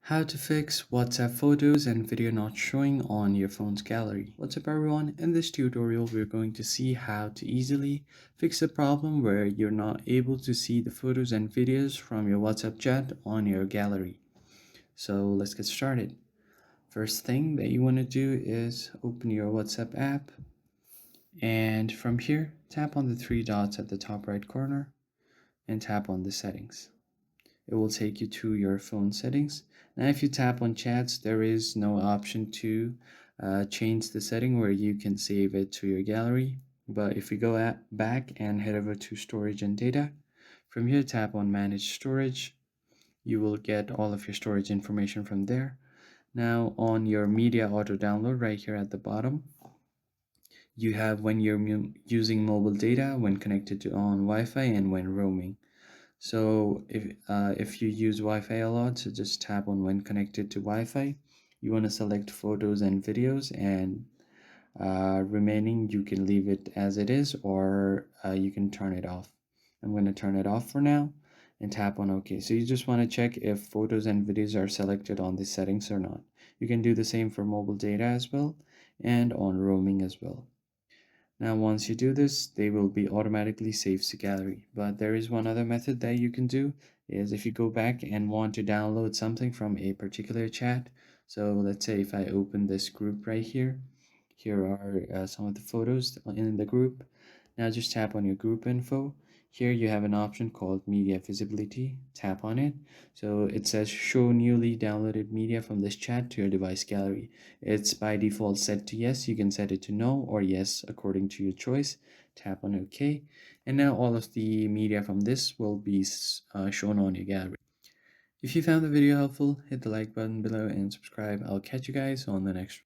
How to fix WhatsApp photos and video not showing on your phone's gallery. What's up everyone? In this tutorial we're going to see how to easily fix a problem where you're not able to see the photos and videos from your WhatsApp chat on your gallery. So let's get started. First thing that you want to do is open your WhatsApp app, and from here tap on the three dots at the top right corner and tap on the settings. It will take you to your phone settings. Now if you tap on chats, there is no option to change the setting where you can save it to your gallery. But if we go back and head over to storage and data, from here tap on manage storage. You will get all of your storage information from there. Now on your media auto download right here at the bottom, you have when you're using mobile data, when connected to on Wi-Fi, and when roaming. So if you use Wi-Fi a lot, so just tap on when connected to Wi-Fi. You want to select photos and videos, and remaining you can leave it as it is, or you can turn it off. I'm going to turn it off for now and tap on OK. So you just want to check if photos and videos are selected on the settings or not. You can do the same for mobile data as well and on roaming as well. Now once you do this, they will be automatically saved to gallery. But there is one other method that you can do, is if you go back and want to download something from a particular chat. So let's say if I open this group right here, here are some of the photos in the group. Now just tap on your group info. Here you have an option called media visibility. Tap on it. So it says show newly downloaded media from this chat to your device gallery. It's by default set to yes. You can set it to no or yes according to your choice. Tap on OK. And now all of the media from this will be shown on your gallery. If you found the video helpful, hit the like button below and subscribe. I'll catch you guys on the next